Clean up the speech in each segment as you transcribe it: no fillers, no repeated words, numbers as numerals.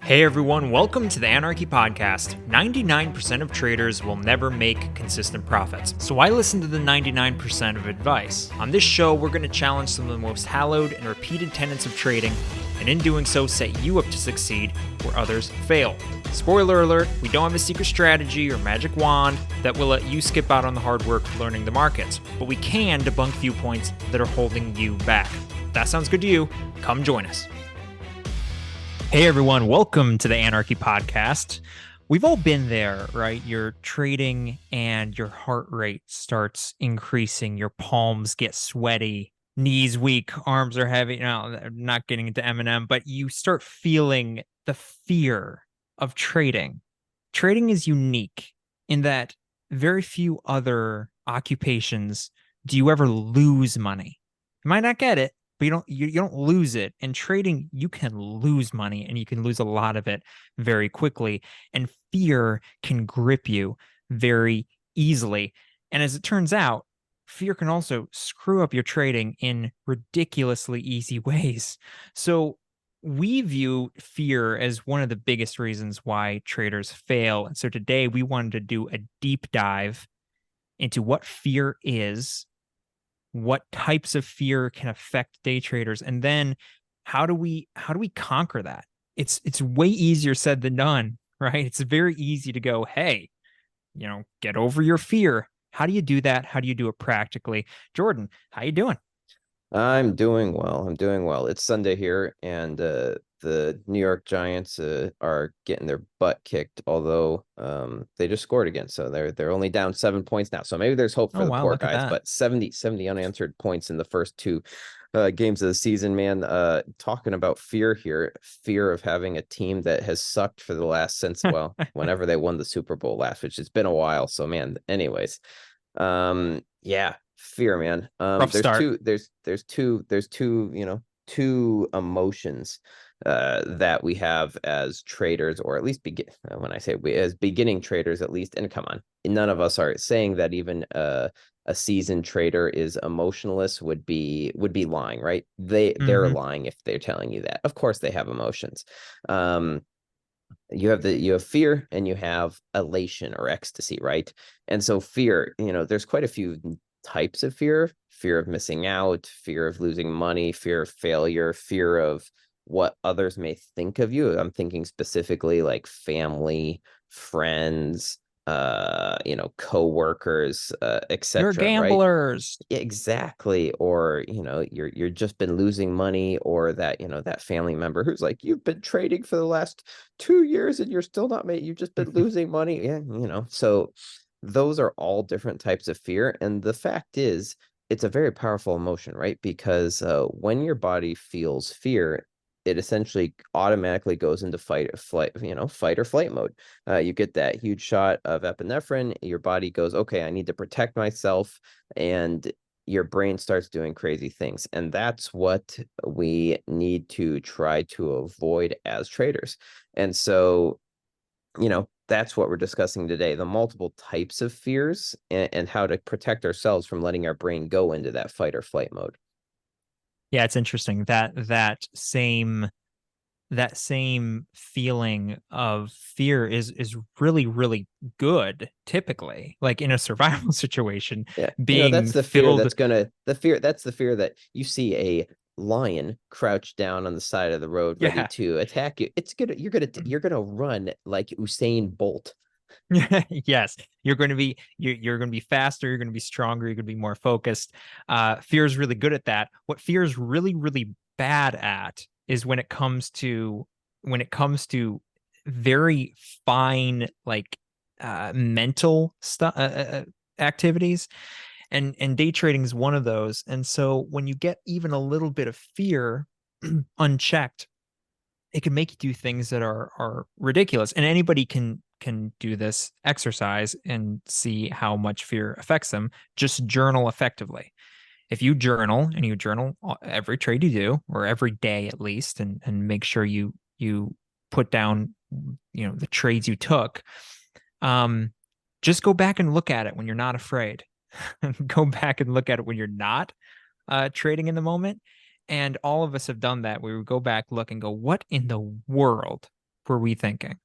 Hey everyone, welcome to the Anarchy Podcast. 99% of traders will never make consistent profits, so why listen to the 99% of advice? On this show, we're going to challenge some of the most hallowed and repeated tenets of trading, and in doing so, set you up to succeed where others fail. Spoiler alert, we don't have a secret strategy or magic wand that will let you skip out on the hard work of learning the markets, but we can debunk viewpoints that are holding you back. If that sounds good to you, come join us. Hey everyone, welcome to the Anarchy Podcast. We've all been there, right? You're trading and your heart rate starts increasing, your palms get sweaty, knees weak, arms are heavy. Now, not getting into Eminem, but you start feeling the fear of trading. Trading is unique in that very few other occupations do you ever lose money. You might not get it, but you don't lose it. In trading, you can lose money and you can lose a lot of it very quickly. And fear can grip you very easily. And as it turns out, fear can also screw up your trading in ridiculously easy ways. So we view fear as one of the biggest reasons why traders fail. And so today we wanted to do a deep dive into what fear is, what types of fear can affect day traders, and then how do we conquer that? It's way easier said than done, right? It's very easy to go, hey, get over your fear. How do you do that? How do you do it practically? Jordan, how you doing? I'm doing well. I'm doing well. It's Sunday here, and the New York Giants are getting their butt kicked. Although they just scored again, so they're only down 7 points now. So maybe there's hope for Oh the wow, poor look at guys. that. But 70 unanswered points in the first two games of the season, man. Talking about fear here, fear of having a team that has sucked for the last since whenever they won the Super Bowl last, which has been a while. So man, anyways, yeah, fear, man. Rough There's start. two emotions that we have as traders, or at least when I say we as beginning traders, at least. And come on, none of us are saying that even a seasoned trader is emotionless would be lying, right? They're Mm-hmm. lying if they're telling you that. Of course they have emotions. um you have fear and you have elation or ecstasy, right? And so fear, there's quite a few types of fear of missing out, fear of losing money, fear of failure, fear of what others may think of you. I'm thinking specifically like family, friends, co-workers, You're etc., right? gamblers. Exactly. Or, you're just been losing money, or that, that family member who's like, you've been trading for the last 2 years and you're still not made, you've just been losing money. Yeah, so those are all different types of fear. And the fact is, it's a very powerful emotion, right? Because when your body feels fear, it essentially automatically goes into fight or flight mode. You get that huge shot of epinephrine, your body goes, okay, I need to protect myself, and your brain starts doing crazy things. And that's what we need to try to avoid as traders. And so, that's what we're discussing today, the multiple types of fears, and how to protect ourselves from letting our brain go into that fight or flight mode. Yeah, it's interesting that same feeling of fear is really really good typically, like in a survival situation, Yeah. being That's the fear filled. that's gonna that's the fear that you see a lion crouched down on the side of the road ready Yeah. to attack you. You're gonna run like Usain Bolt. Yes, you're going to be faster, you're going to be stronger, you're going to be more focused. Fear is really good at that. What fear is really really bad at is when it comes to very fine, like mental stuff, activities, and day trading is one of those. And so when you get even a little bit of fear unchecked, it can make you do things that are ridiculous. And anybody can do this exercise and see how much fear affects them. Just journal effectively. If you journal, and you journal every trade you do, or every day at least, and make sure you put down the trades you took, um just go back and look at it when you're not afraid. Go back and look at it when you're not trading in the moment. And all of us have done that. We would go back, look, and go, what in the world were we thinking?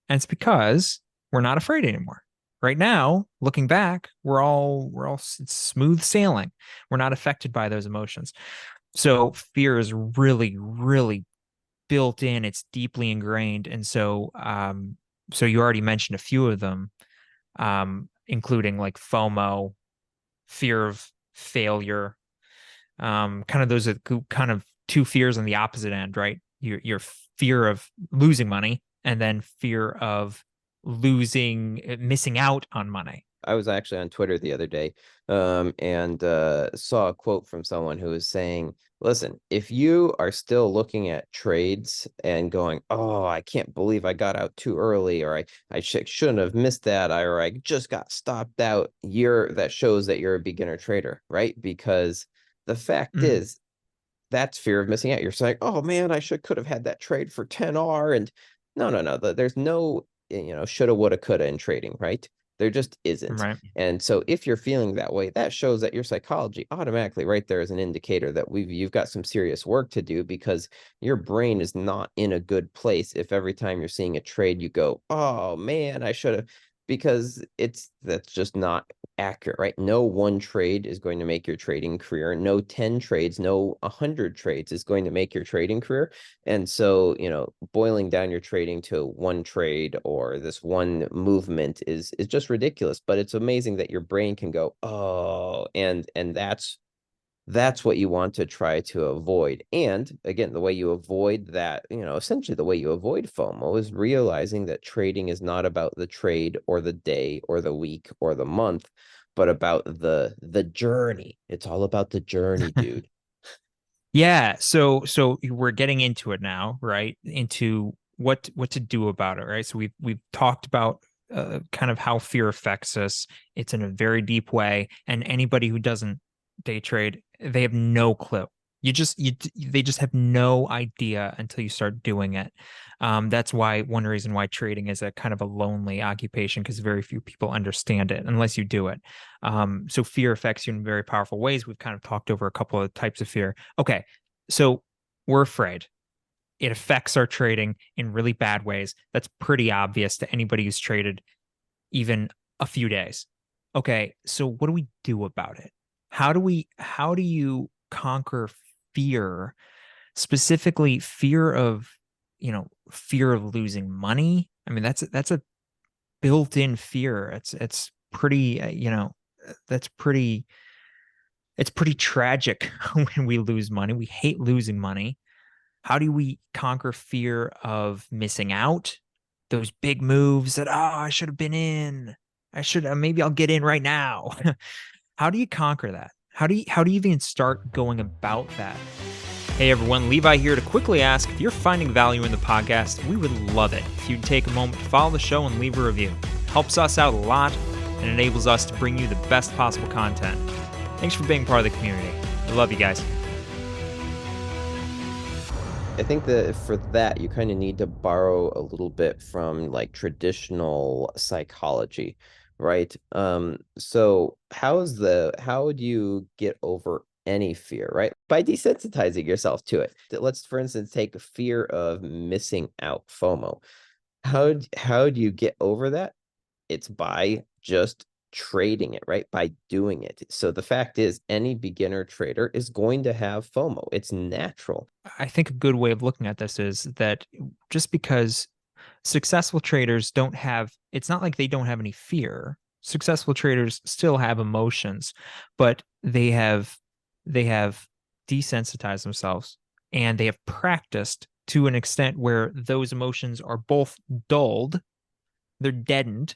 And it's because we're not afraid anymore. Right now, looking back, it's smooth sailing. We're not affected by those emotions. So fear is really, really built in. It's deeply ingrained. And so you already mentioned a few of them, including like FOMO, fear of failure. Kind of those are kind of two fears on the opposite end, right? Your fear of losing money and then fear of missing out on money. I was actually on Twitter the other day, and saw a quote from someone who was saying, listen, if you are still looking at trades and going, oh, I can't believe I got out too early, or I shouldn't have missed that, or I just got stopped out, that shows that you're a beginner trader, right? Because the fact is, that's fear of missing out. You're saying, oh man, I could have had that trade for 10R. And no. There's no, shoulda, woulda, coulda in trading, right? There just isn't. Right. And so if you're feeling that way, that shows that your psychology automatically right there is an indicator that you've got some serious work to do, because your brain is not in a good place if every time you're seeing a trade you go, oh man, I should have, because that's just not accurate, right? No one trade is going to make your trading career. No 10 trades, no 100 trades is going to make your trading career. And so, boiling down your trading to one trade or this one movement is just ridiculous. But it's amazing that your brain can go, oh, and that's what you want to try to avoid. And again, the way you avoid that, essentially the way you avoid FOMO is realizing that trading is not about the trade or the day or the week or the month, but about the journey. It's all about the journey, dude. Yeah. So we're getting into it now, right? Into what to do about it, right? So we've talked about kind of how fear affects us. It's in a very deep way, and anybody who doesn't day trade, they have no clue. They just have no idea until you start doing it. That's why one reason why trading is a kind of a lonely occupation, because very few people understand it unless you do it. So fear affects you in very powerful ways. We've kind of talked over a couple of types of fear. Okay, so we're afraid. It affects our trading in really bad ways. That's pretty obvious to anybody who's traded even a few days. Okay, so what do we do about it? How do you conquer fear, specifically fear of losing money? I mean, that's a built-in fear. It's pretty, that's pretty it's pretty tragic when we lose money. We hate losing money. How do we conquer fear of missing out? Those big moves that, oh, I should have been in. I should maybe I'll get in right now. How do you conquer that? How do you even start going about that? Hey everyone, Levi here to quickly ask if you're finding value in the podcast. We would love it if you'd take a moment to follow the show and leave a review. It helps us out a lot and enables us to bring you the best possible content. Thanks for being part of the community. I love you guys. I think that for that, you kind of need to borrow a little bit from like traditional psychology, right? So how would you get over any fear, right? By desensitizing yourself to it. Let's, for instance, take fear of missing out, FOMO. How do you get over that? It's by just trading it, right? By doing it. So the fact is, any beginner trader is going to have FOMO. It's natural. I think a good way of looking at this is that just because successful traders don't have, it's not like they don't have any fear. Successful traders still have emotions, but they have desensitized themselves and they have practiced to an extent where those emotions are both dulled, they're deadened.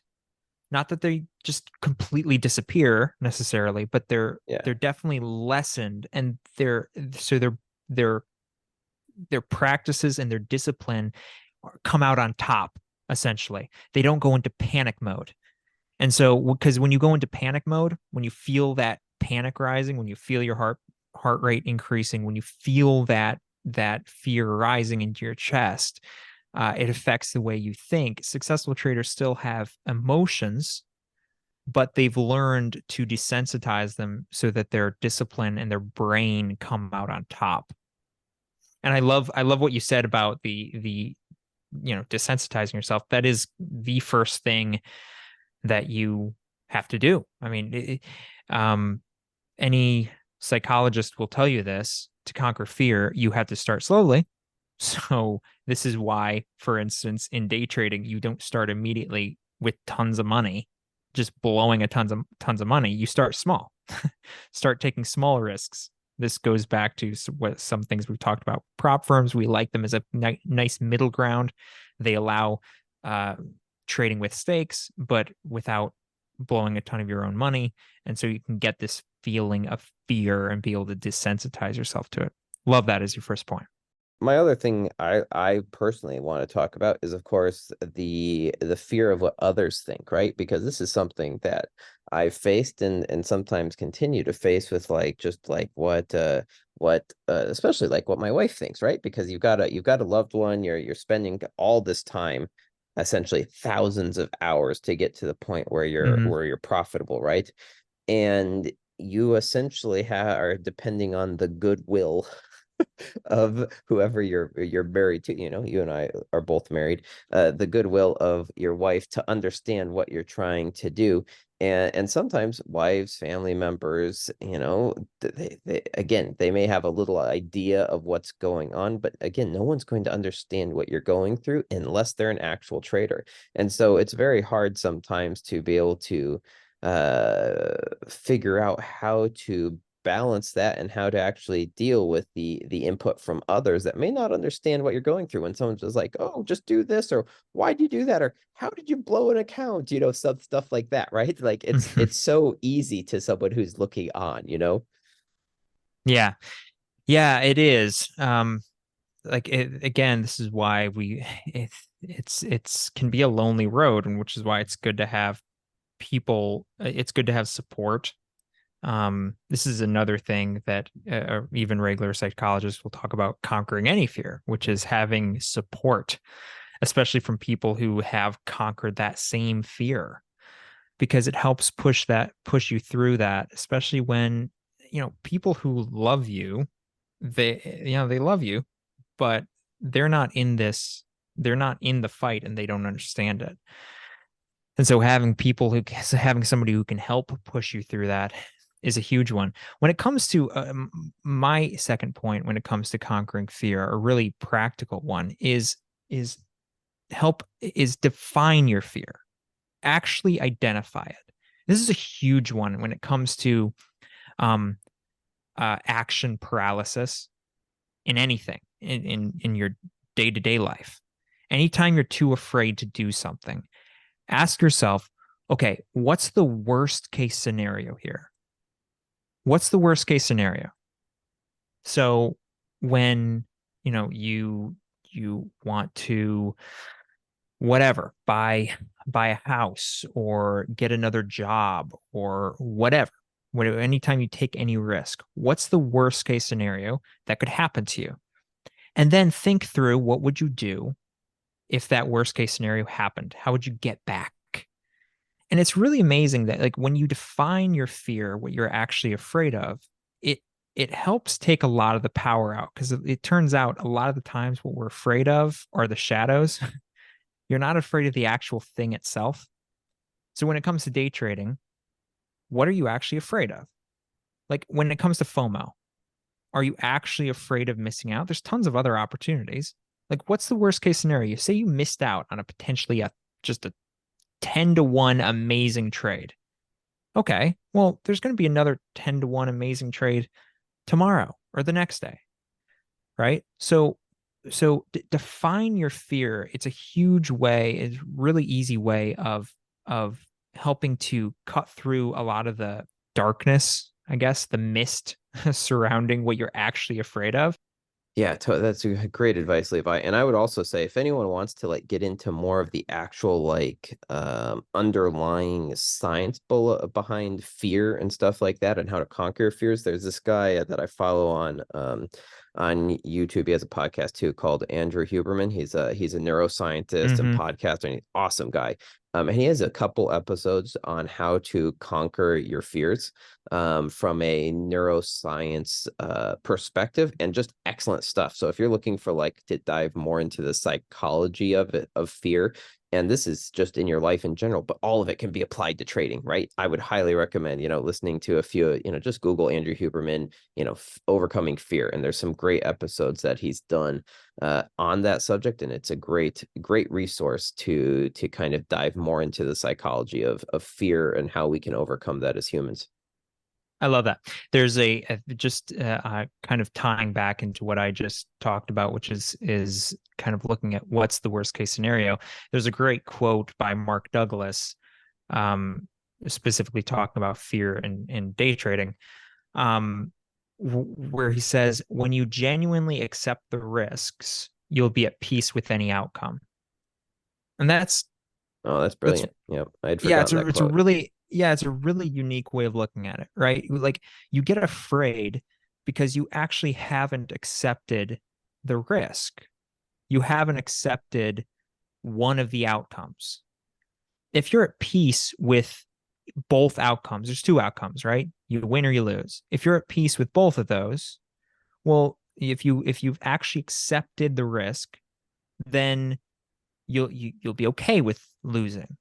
Not that they just completely disappear necessarily, but they're definitely lessened, and their practices and their discipline come out on top. Essentially, they don't go into panic mode. And so, because when you go into panic mode, when you feel that panic rising, when you feel your heart rate increasing, when you feel that fear rising into your chest, it affects the way you think. Successful traders still have emotions, but they've learned to desensitize them so that their discipline and their brain come out on top. And I love what you said about the desensitizing yourself, that is the first thing that you have to do. I mean, any psychologist will tell you this: to conquer fear, you have to start slowly. So this is why, for instance, in day trading, you don't start immediately with tons of money, just blowing a tons of money. You start small, start taking small risks. This goes back to what some things we've talked about. Prop firms, we like them as a nice middle ground. They allow trading with stakes, but without blowing a ton of your own money. And so you can get this feeling of fear and be able to desensitize yourself to it. Love that as your first point. My other thing I personally want to talk about is, of course, the fear of what others think, right? Because this is something that I've faced and sometimes continue to face with, like, just like what especially like what my wife thinks, right? Because you've got a loved one, you're spending all this time, essentially thousands of hours, to get to the point where you're profitable, right? And you essentially are depending on the goodwill of whoever you're married to. You and I are both married. The goodwill of your wife to understand what you're trying to do. And sometimes wives, family members, they again, they may have a little idea of what's going on, but again, no one's going to understand what you're going through unless they're an actual trader. And so it's very hard sometimes to be able to figure out how to balance that and how to actually deal with the input from others that may not understand what you're going through. When someone's just like, oh, just do this, or why'd you do that, or how did you blow an account, stuff like that, right? Like it's so easy to someone who's looking on. Yeah, it is. Again, this is why it's can be a lonely road, and which is why it's good to have people. It's good to have support. This is another thing that even regular psychologists will talk about: conquering any fear, which is having support, especially from people who have conquered that same fear, because it helps push you through that, especially when, people who love you, they love you, but they're not in the fight, and they don't understand it. And so having somebody who can help push you through that is a huge one. When it comes to my second point, when it comes to conquering fear, a really practical one is define your fear. Actually identify it. This is a huge one when it comes to action paralysis in anything in your day-to-day life. Anytime you're too afraid to do something, ask yourself, okay, what's the worst case scenario here? What's the worst case scenario? So when, you want to, whatever, buy a house or get another job or whatever, anytime you take any risk, what's the worst case scenario that could happen to you? And then think through, what would you do if that worst case scenario happened? How would you get back? And it's really amazing that, like, when you define your fear, what you're actually afraid of, it helps take a lot of the power out, because it turns out a lot of the times what we're afraid of are the shadows. You're not afraid of the actual thing itself. So when it comes to day trading, what are you actually afraid of? Like, when it comes to FOMO, are you actually afraid of missing out? There's tons of other opportunities. Like, what's the worst case scenario? Say you missed out on just a 10-to-1 amazing trade. Okay, well, there's going to be another 10-to-1 amazing trade tomorrow or the next day, right? So define your fear. It's a huge way, it's a really easy way of helping to cut through a lot of the darkness, I guess, the mist surrounding what you're actually afraid of. Yeah, that's a great advice, Levi. And I would also say, if anyone wants to like get into more of the actual like underlying science behind fear and stuff like that, and how to conquer fears, there's this guy that I follow on on YouTube. He has a podcast too called Andrew Huberman. He's a neuroscientist and Mm-hmm. podcaster, and he's an awesome guy. And he has a couple episodes on how to conquer your fears from a neuroscience perspective, and just excellent stuff. So if you're looking for like to dive more into the psychology of it, of fear, and this is just in your life in general, but all of it can be applied to trading, right? I would highly recommend, listening to a few, just Google Andrew Huberman, overcoming fear. And there's some great episodes that he's done on that subject. And it's a great resource to kind of dive more into the psychology of fear and how we can overcome that as humans. I love that. There's just kind of tying back into what I just talked about, which is kind of looking at what's the worst case scenario. There's a great quote by Mark Douglas, specifically talking about fear in day trading, where he says, when you genuinely accept the risks, you'll be at peace with any outcome. And that's brilliant. Yeah, I'd forgotten that quote. It's a really unique way of looking at it, right? Like, you get afraid because you actually haven't accepted the risk. You haven't accepted one of the outcomes. If you're at peace with both outcomes, there's two outcomes, right? You win or you lose. If you're at peace with both of those, well, if you've actually accepted the risk, then you'll be okay with losing.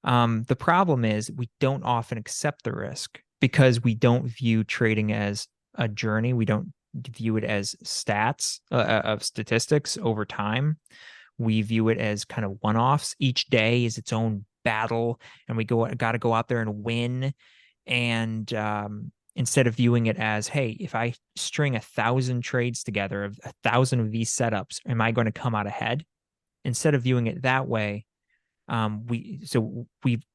The problem is we don't often accept the risk because we don't view trading as a journey. We don't view it as stats of statistics over time. We view it as kind of one-offs. Each day is its own battle, and we got to go out there and win. And instead of viewing it as, hey, if I string 1,000 trades together, of 1,000 of these setups, am I going to come out ahead? Instead of viewing it that way, we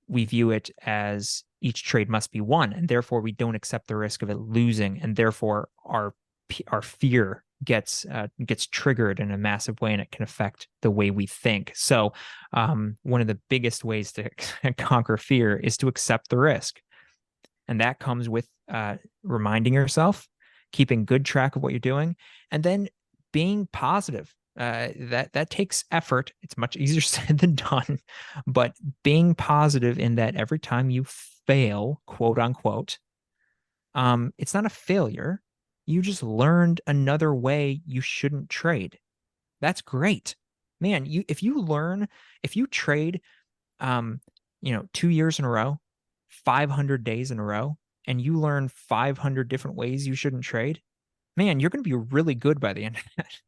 view it as each trade must be won, and therefore we don't accept the risk of it losing, and therefore our fear gets triggered in a massive way, and it can affect the way we think. So one of the biggest ways to conquer fear is to accept the risk, and that comes with reminding yourself, keeping good track of what you're doing, and then being positive. That takes effort. It's much easier said than done, but being positive in that every time you fail, quote unquote, it's not a failure. You just learned another way you shouldn't trade. That's great, man. If you trade, 2 years in a row, 500 days in a row, and you learn 500 different ways you shouldn't trade, man, you're going to be really good by the end of that.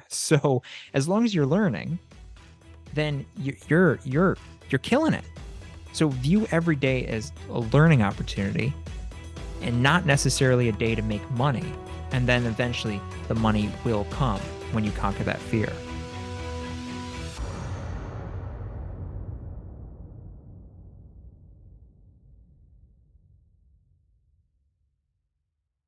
So as long as you're learning, then you're killing it. So view every day as a learning opportunity and not necessarily a day to make money. And then eventually the money will come when you conquer that fear.